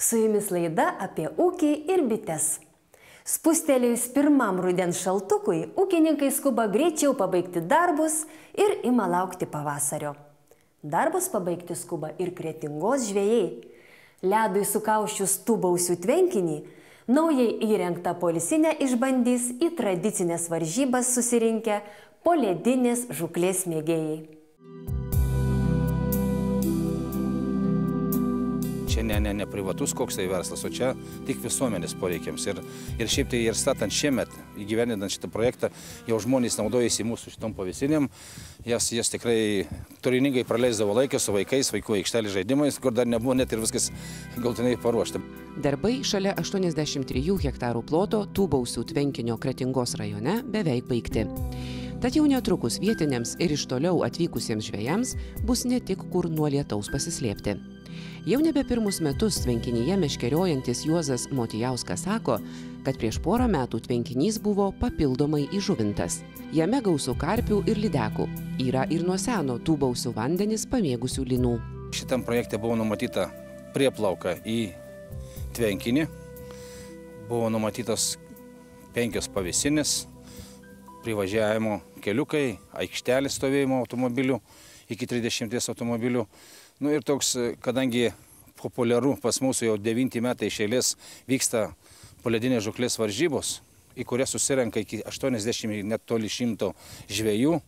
Su jumis laida apie ūkį ir bites. Spustelėjus pirmam rudens šaltukui, ūkininkai skuba greičiau pabaigti darbus ir ima laukti pavasario. Darbus pabaigti skuba ir Kretingos žvejai. Ledui sukauščius Tūbausių tvenkinį, naujai įrengtą poilsinę išbandys į tradicinės varžybas susirinkę poledinės žūklės mėgėjai. Čia ne privatus koks tai verslas, o čia tik visuomenės poreikiams. Ir šiaip tai ir statant šiemet, įgyvendinant šitą projektą, jau žmonės naudojasi mūsų šitom pavėsinėm. Jas tikrai turiningai praleisdavo laiką su vaikais, vaikų aikštelės žaidimais, kur dar nebuvo net ir viskas galutinai paruošta. Darbai šalia 83 hektarų ploto Tūbausių tvenkinio Kretingos rajone beveik baigti. Tad jau netrukus vietiniams ir iš toliau atvykusiems žvejams bus ne tik kur nuo lietaus pasislėpti. Jau nebe pirmus metus tvenkinyje meškeriojantis Juozas Motijauskas sako, kad prieš porą metų tvenkinys buvo papildomai įžuvintas. Jame gausu karpių ir lydekų. Yra ir nuo seno Tūbausių vandenis pamėgusių linų. Šitam projekte buvo numatyta prieplauka į tvenkinį. Buvo numatytos 5 pavėsinės, privažiavimo keliukai, aikštelės stovėjimo automobilių, iki 30 automobilių. Ir toks, kadangi populiaru pas mūsų jau 9 metai iš eilės vyksta poledinės žūklės varžybos, į kurias susirenka iki 80, net toli 100 žvejų,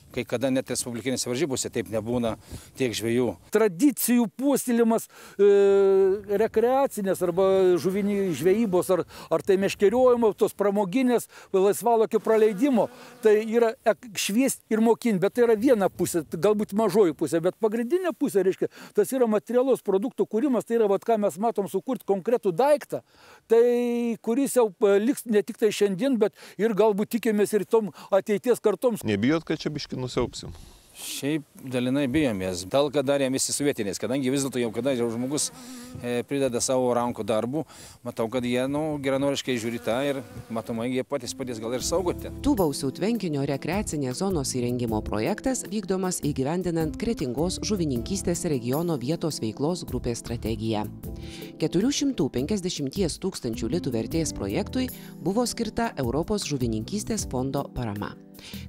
kai kada net respublikinėse varžybose taip nebūna tiek žvejų. Tradicijų puoselėjimas rekreacinės arba žvejybos, ar tai meškeriojimo, tos pramoginės, laisvalokio praleidimo, tai yra šviesti ir mokinti, bet tai yra viena pusė, galbūt mažoji pusė, bet pagrindinė pusė, reiškia, tas yra materialos produktų kūrimas, tai yra, ką mes matom, sukurti konkretų daiktą, tai kuris jau liks ne tik tai šiandien, bet ir galbūt tikimės ir tom ateities kartoms. Nebijot, kad čia biškį nusiaupsim? Šiaip dalinai bijomės. Talką darėm visi su vietiniais, kadangi vis dėlto jau kada žmogus prideda savo rankų darbų, matau, kad jie geranoriškai žiūri tą ir matomai jie patys padės gal ir saugoti. Tūbausių tvenkinio rekreacinės zonos įrengimo projektas vykdomas įgyvendinant Kretingos žuvininkystės regiono vietos veiklos grupės strategiją. 450 000 litų vertės projektui buvo skirta Europos žuvininkystės fondo parama.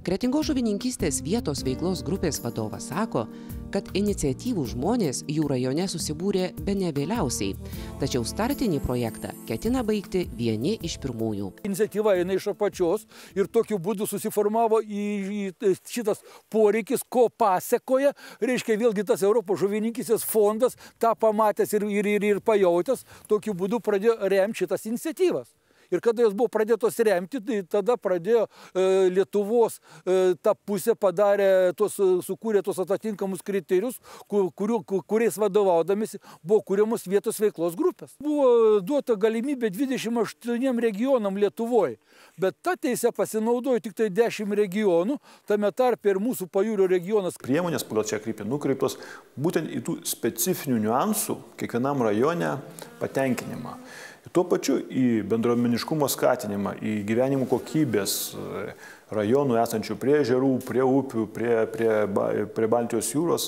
Kretingos žuvininkystės vietos veiklos grupės vadovas sako, kad iniciatyvų žmonės jų rajone susibūrė bene vėliausiai, tačiau startinį projektą ketina baigti vieni iš pirmųjų. Iniciatyva eina iš apačios ir tokiu būdu susiformavo į šitas poreikis, ko pasekoja, reiškia vėlgi tas Europos žuvininkystės fondas, tą pamatęs ir pajautęs, tokiu būdu pradėjo remti šitas iniciatyvas. Ir kada jos buvo pradėtos remti, tai tada pradėjo Lietuvos tą pusę sukūrė tos atitinkamus kriterijus, kuriais vadovaudamisi buvo kūriamos vietos veiklos grupės. Buvo duota galimybė 28 regionam Lietuvoje, bet ta teisė pasinaudojo tik tai 10 regionų, tame tarpe ir mūsų pajūrio regionas. Priemonės pagal čia kryptį nukreiptos būtent į tų specifinių niuansų kiekvienam rajone patenkinimą. Tuo pačiu į bendruomeniškumo skatinimą, į gyvenimo kokybės rajonų esančių prie ežerų, prie upių, prie Baltijos jūros,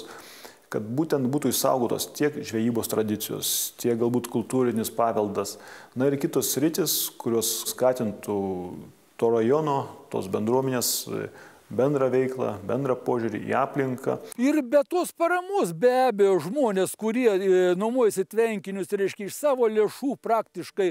kad būtent būtų išsaugotos tiek žvejybos tradicijos, tiek galbūt kultūrinis paveldas, ir kitos sritis, kurios skatintų to rajono, tos bendruomenės bendrą veiklą, bendrą požiūrį į aplinką. Ir be tos paramos, be abejo, žmonės, kurie nuomojasi tvenkinius, reiškia, iš savo lėšų praktiškai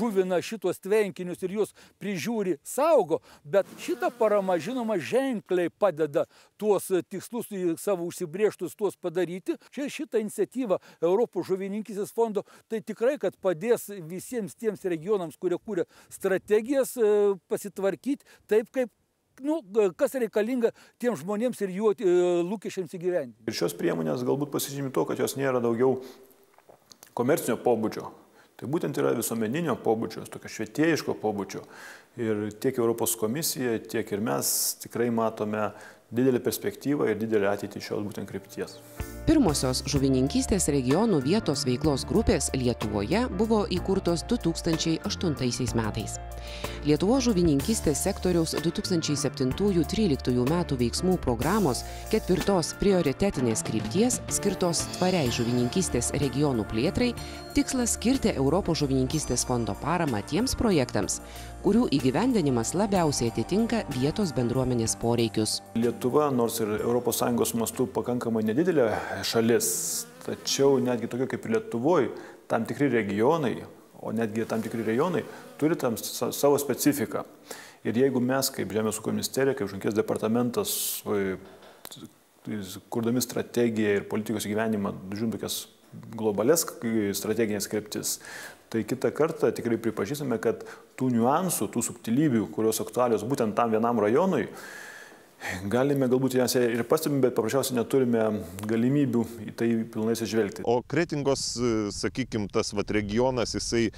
žuvina šitos tvenkinius ir juos prižiūri, saugo, bet šita parama, žinoma, ženkliai padeda tuos tikslus savo užsibrėžtus tuos padaryti. Šitą iniciatyvą Europos žuvininkystės fondo, tai tikrai, kad padės visiems tiems regionams, kurie kūrė strategijas, pasitvarkyti taip, kaip kas reikalinga tiems žmonėms ir jų lūkesčiams įgyvendinti. Ir šios priemonės galbūt pasižymi to, kad jos nėra daugiau komercinio pobūdžio. Tai būtent yra visuomeninio pobūdžio, tokio švietėjiško pobūdžio. Ir tiek Europos komisija, tiek ir mes tikrai matome didelę perspektyvą ir didelę ateitį šios būtent krypties. Pirmosios žuvininkystės regionų vietos veiklos grupės Lietuvoje buvo įkurtos 2008 metais. Lietuvos žuvininkystės sektoriaus 2007-2013 metų veiksmų programos 4 prioritetinės krypties skirtos tvariai žuvininkystės regionų plėtrai tikslas skirti Europos žuvininkystės fondo paramą tiems projektams, kurių įgyvendinimas labiausiai atitinka vietos bendruomenės poreikius. Lietuva, nors ir ES mastu pakankamai nedidelė šalis, tačiau netgi tokia kaip Lietuvoje, tam tikri regionai, o netgi tam tikri rajonai turi tam savo specifiką. Ir jeigu mes kaip Žemės ūkio ministerija, kaip žuvininkystės departamentas, kurdami strategiją ir politikos įgyvenimą, žiūrint tokias globales strateginės kryptis, tai kitą kartą tikrai pripažįstame, kad tų niuansų, tų subtilybių, kurios aktualios būtent tam vienam rajonui, galime galbūt jas ir pastebime, bet paprasčiausiai neturime galimybių į tai pilnai atsižvelgti. O Kretingos, sakykime, tas regionas, jisai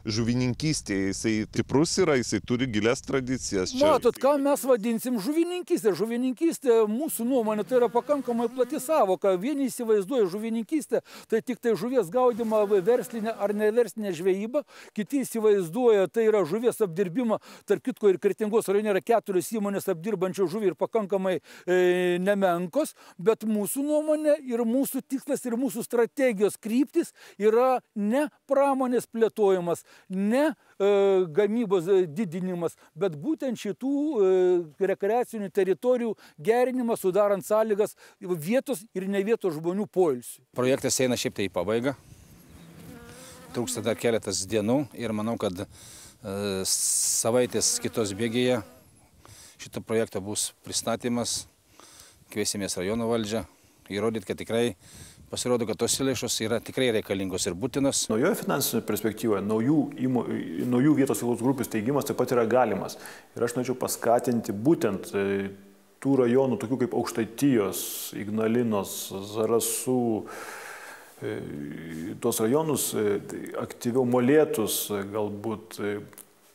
žuvininkystėje, jisai stiprus yra, jisai turi gilias tradicijas. Matot, ką mes vadinsim žuvininkystė. Žuvininkystė, mūsų nuomonė, tai yra pakankamai plati savoka. Vieni įsivaizduoja žuvininkystę, tai tik tai žuvies gaudymą, verslinę ar neverslinę žvejybą. Kiti įsivaizduoja, tai yra žuvies apdirbimą. Tarp kitko ir Kretingos rajone yra 4 įmonės apdirbančių žuvį ir pakankamai nemenkos. Bet mūsų nuomonė ir mūsų tikslas ir mūsų strategijos kryptis yra ne pramonės plėtojimas, ne gamybos didinimas, bet būtent šitų rekreacinių teritorijų gerinimas, sudarant sąlygas vietos ir ne vietos žmonių poilsiui. Projektas eina šiaip tai į pabaigą. Trūksta dar keletas dienų ir manau, kad savaitės kitos bėgėje šito projekto bus pristatymas. Kviesimės rajono valdžią, įrodyti, kad tikrai pasirodo, kad tos lėšos yra tikrai reikalingos ir būtinos. Naujoje finansinėje perspektyvoje naujų vietos veiklos grupių steigimas taip pat yra galimas. Ir aš norėčiau paskatinti būtent tų rajonų, tokių kaip Aukštaitijos, Ignalinos, Zarasų, tuos rajonus aktyviau, Molėtus galbūt,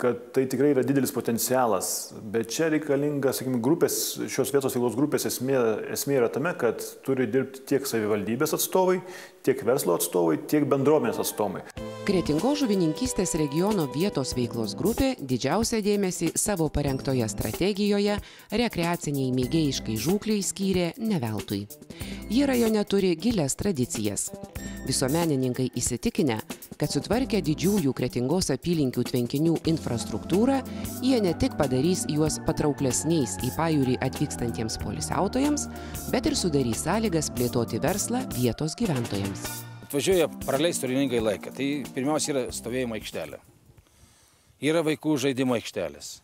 kad tai tikrai yra didelis potencialas, bet čia reikalinga, sakykime, šios vietos veiklos grupės esmė yra tame, kad turi dirbti tiek savivaldybės atstovai, tiek verslo atstovai, tiek bendruomenės atstovai. Kretingos žuvininkystės regiono vietos veiklos grupė didžiausią dėmesį savo parengtoje strategijoje rekreaciniai mėgėjiškai žūkliai skyrė ne veltui. Ji rajone turi gilias tradicijas. Visuomenininkai įsitikinę, kad sutvarkę didžiųjų Kretingos apylinkių tvenkinių infrastruktūrą, jie ne tik padarys juos patrauklesniais į pajūrį atvykstantiems poilsiautojams, bet ir sudarys sąlygas plėtoti verslą vietos gyventojams. Atvažiuoja praleisti turiningai laiką. Tai pirmiausia yra stovėjimo aikštelė. Yra vaikų žaidimo aikštelės.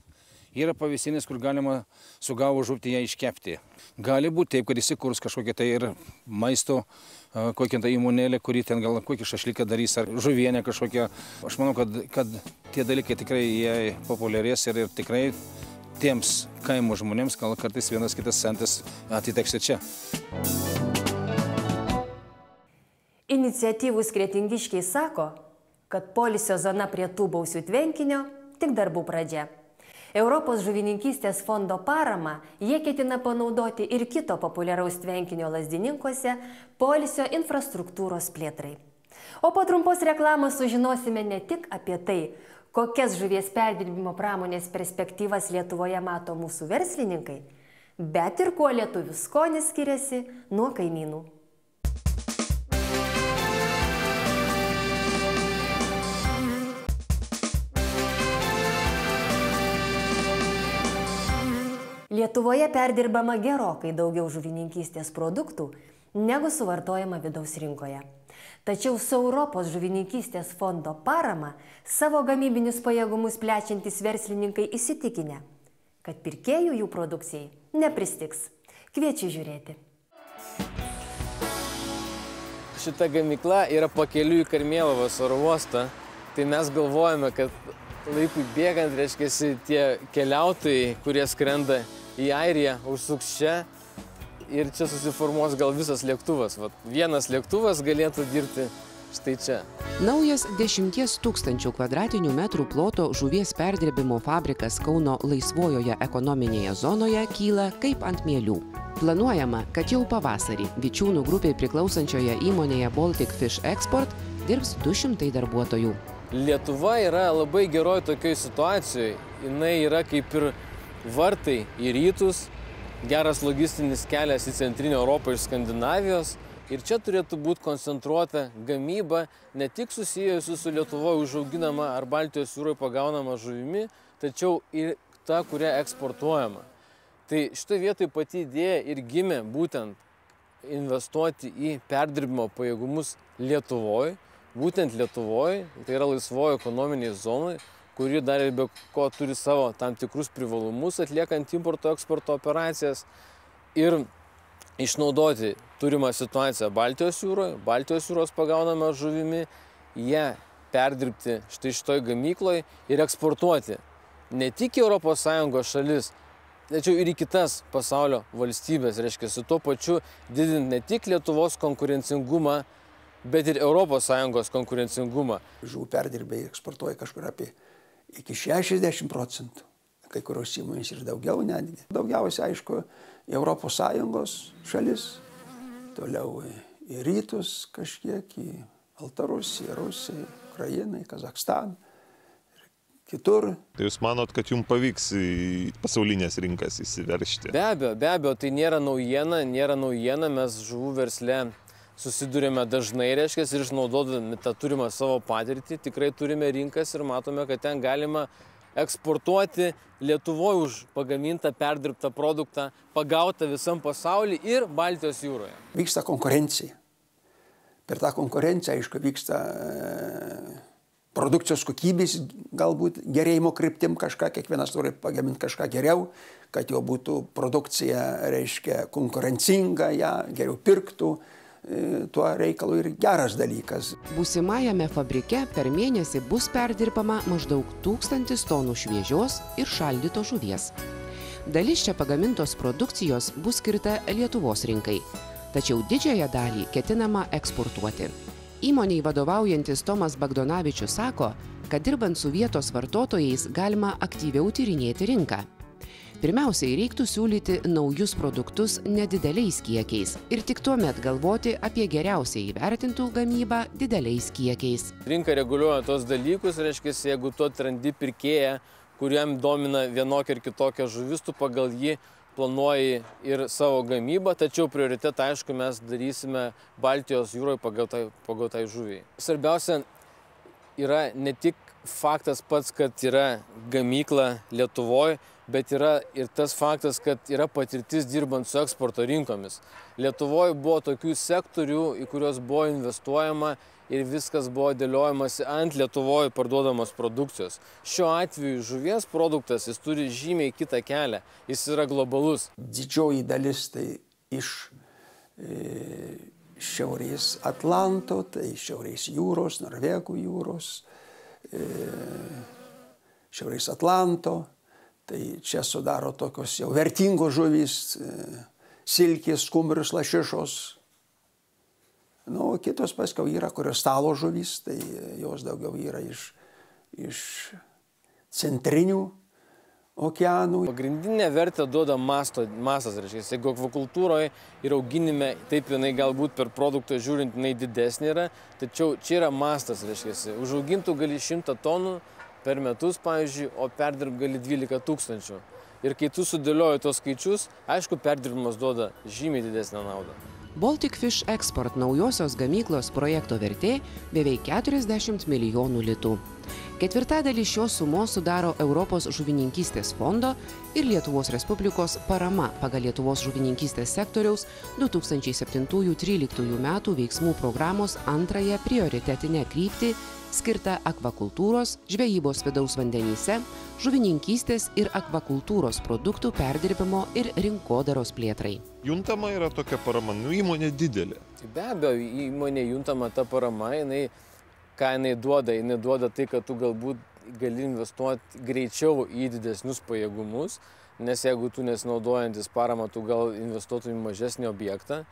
Yra pavėsinės, kur galima sugavus žuvį ją iškepti. Gali būti taip, kad įsikurs kažkokia tai ir maisto, kokia tai įmonėlė, kuri ten gal kokį šašlyką darys, ar žuvienę kažkokią. Aš manau, kad tie dalykai tikrai jie populiarės ir tikrai tiems kaimo žmonėms gal kartais vienas kitas centas atiteks čia. Iniciatyvūs kretingiškiai sako, kad poilsio zona prie Tūbausių tvenkinio tik darbų pradžia. Europos žuvininkystės fondo paramą jie ketina panaudoti ir kito populiaraus tvenkinio Lazdininkuose poilsio infrastruktūros plėtrai. O po trumpos reklamos sužinosime ne tik apie tai, kokias žuvies perdirbimo pramonės perspektyvas Lietuvoje mato mūsų verslininkai, bet ir kuo lietuvių skonis skiriasi nuo kaimynų. Lietuvoje perdirbama gerokai daugiau žuvininkystės produktų, negu suvartojama vidaus rinkoje. Tačiau su Europos žuvininkystės fondo parama savo gamybinius pajėgumus plečiantys verslininkai įsitikinę, kad pirkėjų jų produkcijai nepristigs. Kviečiu žiūrėti. Šita gamykla yra pakeliui į Karmėlavos oro uostą, tai mes galvojame, kad laikui bėgant, reiškia, tie keliautojai, kurie skrenda į Airiją, užsuks čia ir čia susiformuos gal visas lėktuvas. Vienas lėktuvas galėtų dirbti štai čia. Naujas 10 000 kvadratinių metrų ploto žuvies perdirbimo fabrikas Kauno laisvojoje ekonominėje zonoje kyla kaip ant mielių. Planuojama, kad jau pavasarį Vičiūnų grupiai priklausančioje įmonėje Baltic Fish Export dirbs 200 darbuotojų. Lietuva yra labai geroj tokioj situacijoje. Jinai yra kaip ir vartai į rytus, geras logistinis kelias į Centrinę Europą iš Skandinavijos. Ir čia turėtų būti koncentruota gamyba, ne tik susijusi su Lietuvoje užauginama ar Baltijos jūroje pagaunama žuvimi, tačiau ir ta, kuria eksportuojama. Tai šitoje vietoje pati idėja ir gimė būtent investuoti į perdirbimo pajėgumus Lietuvoje, būtent Lietuvoje, tai yra laisvojo ekonominėje zonoje, kuri dar ir be ko turi savo tam tikrus privalumus atliekant importo eksporto operacijas ir išnaudoti turimą situaciją Baltijos jūros pagaunamą žuvimi, ją perdirbti šitoj gamykloje ir eksportuoti ne tik į ES šalis, tačiau ir į kitas pasaulio valstybės, reiškia, su tuo pačiu didinti ne tik Lietuvos konkurencingumą, bet ir ES konkurencingumą. Žuvų perdirbėjai eksportuoja kažkur apie iki 60%, kai kurios įmonės ir daugiau netgi. Daugiausia, aišku, ES šalis, toliau į rytus kažkiek, į Baltarusiją, Rusiją, Ukrainą, Kazachstaną ir kitur. Tai jūs manot, kad jums pavyks į pasaulinės rinkas įsiveržti? Be abejo, tai nėra naujiena, mes žuvų versle susidurėme dažnai, reiškia, ir išnaudodami tą turimą savo patirtį, tikrai turime rinkas ir matome, kad ten galima eksportuoti Lietuvoje už pagamintą, perdirbtą produktą, pagautą visam pasaulyje ir Baltijos jūroje. Vyksta konkurencija. Per tą konkurenciją, aišku, vyksta produkcijos kokybės, galbūt gerėjimo kryptim kažką, kiekvienas turi pagaminti kažką geriau, kad jo būtų produkcija, reiškia, konkurencinga, ją geriau pirktų. Tuo reikalu ir geras dalykas. Būsimajame fabrike per mėnesį bus perdirbama maždaug 1000 tonų šviežios ir šaldytos žuvies. Dalis čia pagamintos produkcijos bus skirta Lietuvos rinkai, tačiau didžiąją dalį ketinama eksportuoti. Įmoniai vadovaujantis Tomas Bagdonavičius sako, kad dirbant su vietos vartotojais galima aktyviau tyrinėti rinką. Pirmiausiai reiktų siūlyti naujus produktus nedideliais kiekiais ir tik tuomet galvoti apie geriausiai įvertintų gamybą dideliais kiekiais. Rinka reguliuoja tos dalykus, reiškia, jeigu tu atrandi pirkėją, kuriam domina vienokia ir kitokia žuvis, tu pagal jį planuoji ir savo gamybą, tačiau prioritetą, aišku, mes darysime Baltijos jūroje pagal tai žuviai. Svarbiausia yra ne tik faktas pats, kad yra gamykla Lietuvoje, bet yra ir tas faktas, kad yra patirtis dirbant su eksporto rinkomis. Lietuvoje buvo tokių sektorių, į kuriuos buvo investuojama ir viskas buvo dėliojamasi ant Lietuvoje parduodamos produkcijos. Šiuo atveju žuvies produktas, jis turi žymiai kitą kelią, jis yra globalus. Didžioji dalis tai iš Šiaurės Atlanto, tai Šiaurės jūros, Norvegų jūros, Šiaurės Atlanto. Tai čia sudaro tokios jau vertingos žuvys, silkės, skumbrius, lašišos. Nu, kitos paskiau yra, kurios stalo žuvys, tai jos daugiau yra iš centrinių okeanų. Pagrindinę vertę duoda mastas, reiškia, jeigu akvakultūroje ir auginime, taip jinai galbūt per produktą žiūrint, jinai didesnė yra, tačiau čia yra mastas, reiškia, užaugintų gali 100 tonų per metus, pavyzdžiui, o perdirb gali 12 000. Ir kai tu sudėlioji tos skaičius, aišku, perdirbimas duoda žymiai didesnę naudą. Baltic Fish Export naujosios gamyklos projekto vertė beveik 40 milijonų litų. Ketvirtadalį šios sumos sudaro Europos žuvininkystės fondo ir Lietuvos Respublikos parama pagal Lietuvos žuvininkystės sektoriaus 2007-2013 metų veiksmų programos antrąją prioritetinę kryptį skirta akvakultūros, žvejybos vidaus vandenyse, žuvininkystės ir akvakultūros produktų perdirbimo ir rinkodaros plėtrai. Juntama yra tokia parama, įmonė didelė. Be abejo, įmonė juntama ta parama, ką jinai duoda tai, kad tu galbūt gali investuoti greičiau į didesnius pajėgumus, nes jeigu tu nesinaudojantis paramą, tu gal investuotum į mažesnį objektą.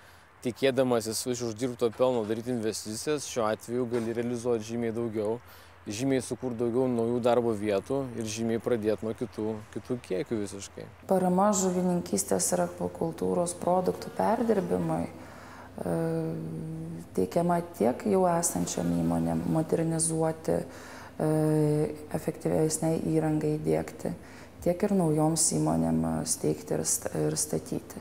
tikėdamasis iš uždirbto pelno daryti investicijas, šiuo atveju gali realizuoti žymiai daugiau, žymiai sukurti daugiau naujų darbo vietų ir žymiai pradėti nuo kitų kiekių visiškai. Parama žuvininkystės ir akvakultūros produktų perdirbimui teikiama tiek jau esančiam įmonėm modernizuoti, efektyvesnei įrangai įdiegti, tiek ir naujoms įmonėm steigti ir statyti.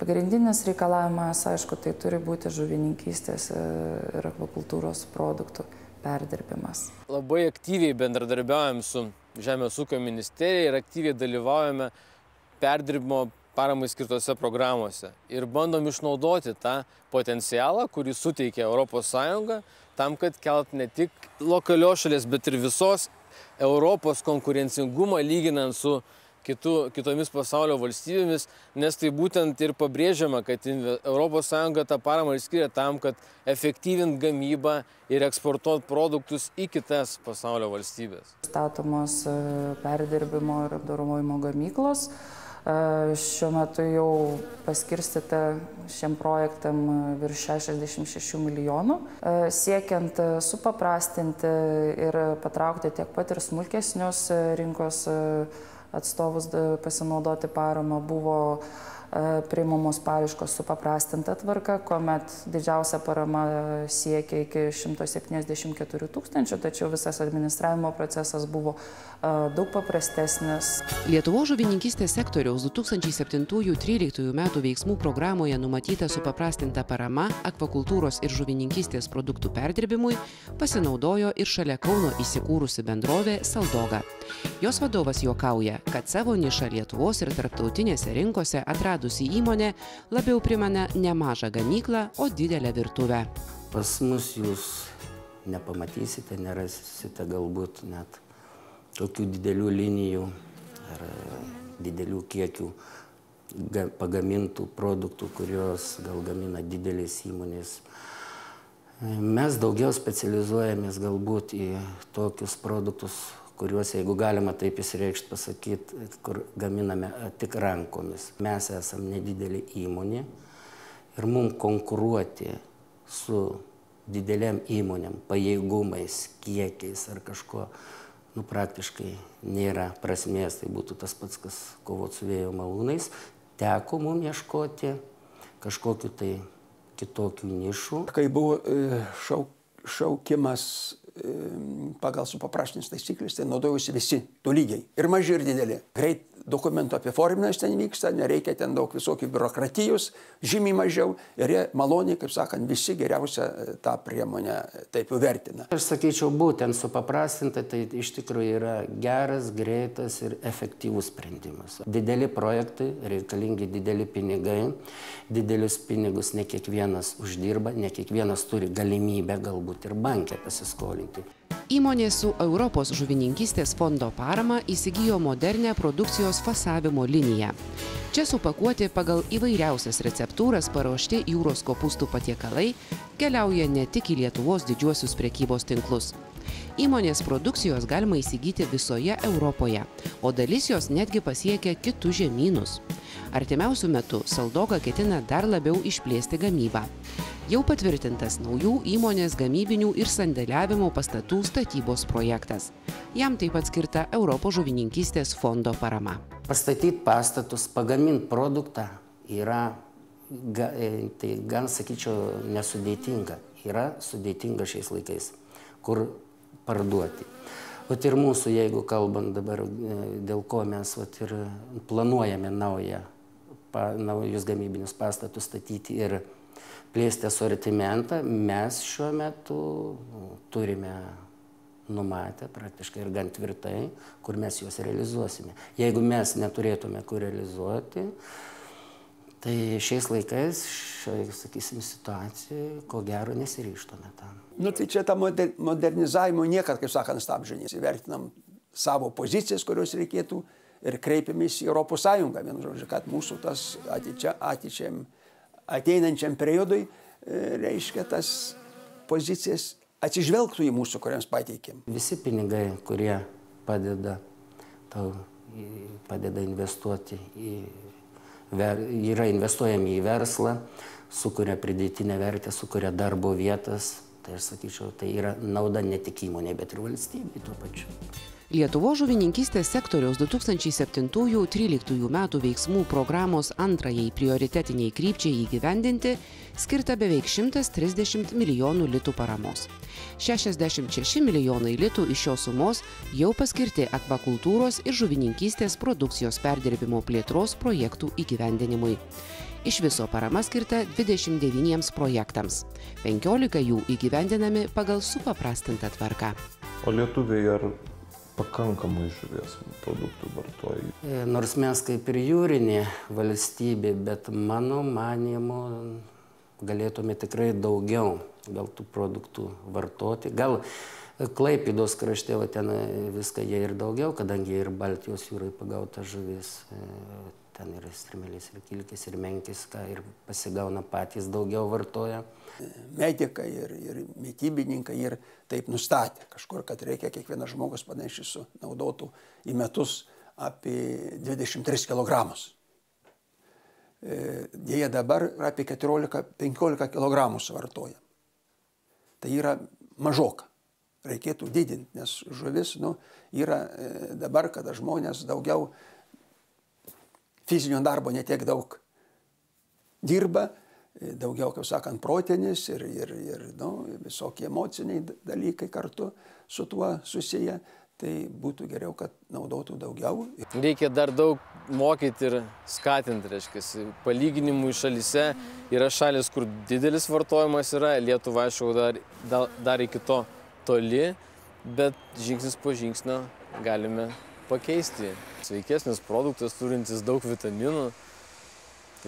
Pagrindinis reikalavimas, aišku, tai turi būti žuvininkystės ir akvakultūros produktų perdirbimas. Labai aktyviai bendradarbiaujame su Žemės ūkio ministerija ir aktyviai dalyvaujame perdirbimo paramai skirtose programuose ir bandom išnaudoti tą potencialą, kurį suteikia ES, tam, kad kelt ne tik lokalios šalies, bet ir visos Europos konkurencingumą lyginant su kitomis pasaulio valstybėmis, nes tai būtent ir pabrėžiama, kad ES tą paramą ir skiria tam, kad efektyvint gamybą ir eksportuoti produktus į kitas pasaulio valstybės. Statomos perdirbimo ir apdorojimo gamyklos. Šiuo metu jau paskirstyta šiam projektam virš 66 milijonų, siekiant supaprastinti ir patraukti tiek pat ir smulkesnius rinkos atstovus pasinaudoti paramą, buvo priimamos paraiškos supaprastinta tvarka, kuomet didžiausia parama siekia iki 174 000, tačiau visas administravimo procesas buvo daug paprastesnis. Lietuvos žuvininkystės sektoriaus 2007-2013 metų veiksmų programoje numatyta supaprastinta parama akvakultūros ir žuvininkystės produktų perdirbimui pasinaudojo ir šalia Kauno įsikūrusi bendrovė Saldoga. Jos vadovas juokauja, kad savo nišą Lietuvos ir tarptautinėse rinkose atradusi įmonė labiau primena ne mažą gamyklą, o didelę virtuvę. Pas mus jūs nepamatysite, nerasite galbūt net tokių didelių linijų ar didelių kiekių pagamintų produktų, kurios gal gamina didelės įmonės. Mes daugiau specializuojamės galbūt į tokius produktus, kuriuos, jeigu galima taip įsireikšti pasakyti, kur gaminame tik rankomis. Mes esame nedidelė įmonė ir mums konkuruoti su didelėm įmonėm, pajėgumais, kiekiais ar kažko, praktiškai nėra prasmės, tai būtų tas pats, kas kovoti su vėjo malūnais. Teko mums ieškoti kažkokiu tai kitokių nišų. Kai buvo šaukimas pagal supaprastintas taisyklės, tai naudojusi visi tolygiai, ir maži, ir dideli. Greit dokumentų apiforminimas ten vyksta, nereikia ten daug visokių biurokratijos, žymiai mažiau, ir jie maloniai, kaip sakant, visi geriausia tą priemonę taip vertina. Aš sakyčiau, būtent supaprastinta, tai iš tikrųjų yra geras, greitas ir efektyvus sprendimas. Dideli projektai, reikalingi dideli pinigai, didelius pinigus ne kiekvienas uždirba, ne kiekvienas turi galimybę galbūt ir banke pasiskolinti. Įmonė su Europos žuvininkystės fondo parama įsigijo modernę produkcijos fasavimo liniją. Čia supakuoti pagal įvairiausias receptūras paruošti jūros kopūstų patiekalai keliauja ne tik į Lietuvos didžiuosius prekybos tinklus. Įmonės produkcijos galima įsigyti visoje Europoje, o dalis jos netgi pasiekia kitus žemynus. Artimiausiu metu Saldoga ketina dar labiau išplėsti gamybą. Jau patvirtintas naujų įmonės gamybinių ir sandėliavimo pastatų statybos projektas. Jam taip pat skirta Europos žuvininkystės fondo parama. Pastatyti pastatus, pagaminti produktą yra, tai gan sakyčiau, nesudėtinga. Yra sudėtinga šiais laikais, kur parduoti. Vat ir mūsų, jeigu kalbant dabar, dėl ko mes ir planuojame naujus gamybinius pastatus statyti ir plėsti asortimentą, mes šiuo metu turime numatę praktiškai ir gan tvirtai, kur mes juos realizuosime. Jeigu mes neturėtume kur realizuoti, tai šiais laikais, sakysim, situacijai, ko gero, nesiryžtume tam. Tai čia tą modernizavimo niekad, kaip sakant, stabdžiai. Įvertinam savo pozicijas, kurios reikėtų, ir kreipiamės į Europos Sąjungą, vienu žodžiu, kad mūsų tas ateinančiam periodui, reiškia, tas pozicijas atsižvelgtų į mūsų, kuriams pateikėm. Visi pinigai, kurie padeda investuoti į yra investuojami į verslą, sukuria pridėtinę vertę, sukuria darbo vietas. Tai aš sakyčiau, tai yra nauda ne tik įmonė, bet ir valstybei tuo pačiu. Lietuvos žuvininkystės sektoriaus 2007-2013 metų veiksmų programos antrajai prioritetiniai krypčiai įgyvendinti skirta beveik 130 milijonų litų paramos. 66 milijonai litų iš šios sumos jau paskirti akvakultūros ir žuvininkystės produkcijos perdirbimo plėtros projektų įgyvendinimui. Iš viso parama skirta 29 projektams. 15 jų įgyvendinami pagal supaprastintą tvarką. O lietuviai ar pakankamai žuvies produktų vartoja? Nors mes kaip ir jūrinė valstybė, bet mano manymu galėtume tikrai daugiau gal tų produktų vartoti. Gal Klaipėdos krašte, ten viską jie ir daugiau, kadangi ir Baltijos jūrai pagauta žuvis. Ten ir strimelės, ir kilkis, ir menkis, ką ir pasigauna patys daugiau vartoja. Medikai ir mitybininkai ir taip nustatė kažkur, kad reikia kiekvienas žmogus panašiai sunaudotų į metus apie 23 kg. Dėja dabar apie 14-15 kg suvartoja. Tai yra mažoka. Reikėtų didinti, nes žuvis yra dabar, kada žmonės daugiau fizinio darbo netiek daug dirba, daugiau, kaip sakant, protinis ir visokie emociniai dalykai kartu su tuo susiję, tai būtų geriau, kad naudotų daugiau. Reikia dar daug mokyti ir skatinti, reiškia, palyginimų šalyse yra šalis, kur didelis vartojimas yra, Lietuva, aišku, dar iki to toli, bet žingsnis po žingsnio galime pakeisti. Sveikesnis produktas, turintis daug vitaminų,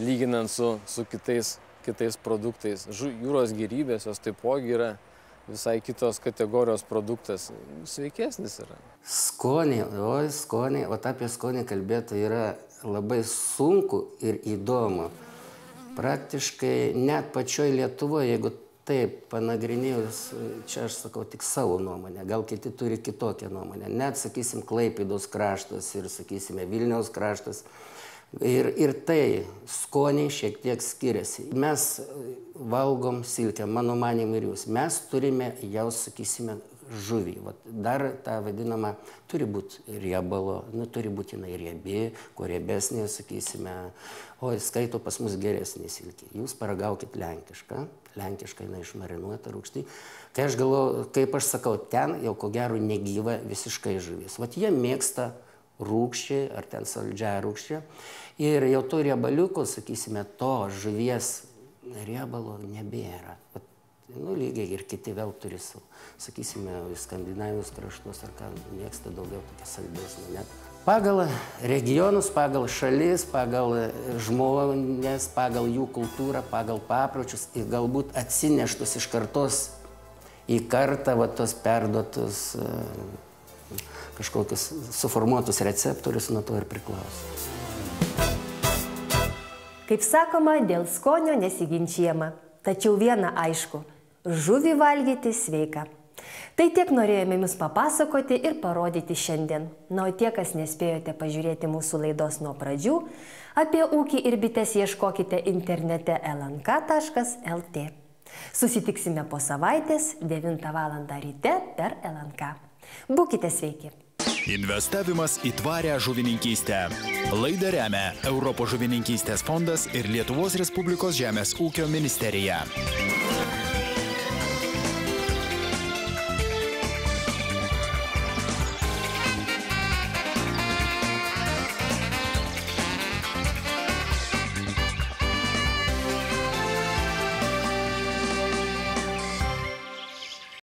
lyginant su kitais produktais. Jūros gėrybės, jos taipogi yra visai kitos kategorijos produktas. Sveikesnis yra. Skonį, o apie skonį kalbėti yra labai sunku ir įdomu. Praktiškai net pačioj Lietuvoje, jeigu taip panagrinėjus, čia aš sakau tik savo nuomonę, gal kiti turi kitokią nuomonę. Net, sakysim, Klaipėdos kraštas ir, sakysime, Vilniaus kraštas. Ir tai skoniai šiek tiek skiriasi. Mes valgom silkę, mano manim ir jūs. Mes turime jau, sakysime, žuvį. Dar tą vadinamą turi būti riebalo, turi būti jinai riebi, kuo riebesnė, sakysime, skaito pas mus geresnė silkė. Jūs paragaukit lenkišką jinai išmarinuota rūgštį. Tai aš galvoju, kaip aš sakau, ten jau ko gero negyva visiškai žuvis. Jie mėgsta rūgščiai ar ten saldžią rūgščią. Ir jau to riebaliuko, sakysime, to žuvies riebalo nebėra. Lygiai ir kiti vėl turi savo, sakysime, Skandinavijos kraštus ar ką mėgsta daugiau tokia saldesnė. Net pagal regionus, pagal šalis, pagal žmonės, pagal jų kultūrą, pagal papročius ir galbūt atsineštus iš kartos į kartą tos perduotus kažkokius suformuotus receptorius, nuo to ir priklauso. Kaip sakoma, dėl skonio nesiginčijama. Tačiau viena aišku – žuvį valgyti sveika. Tai tiek norėjome jums papasakoti ir parodyti šiandien. O tie, kas nespėjote pažiūrėti mūsų laidos nuo pradžių, apie ūkį ir bites ieškokite internete lnk.lt. Susitiksime po savaitės 9 val. Ryte per LNK. Būkite sveiki. Investavimas į tvarią žuvininkystę. Laidą remia Europos žuvininkystės fondas ir Lietuvos Respublikos Žemės ūkio ministerija.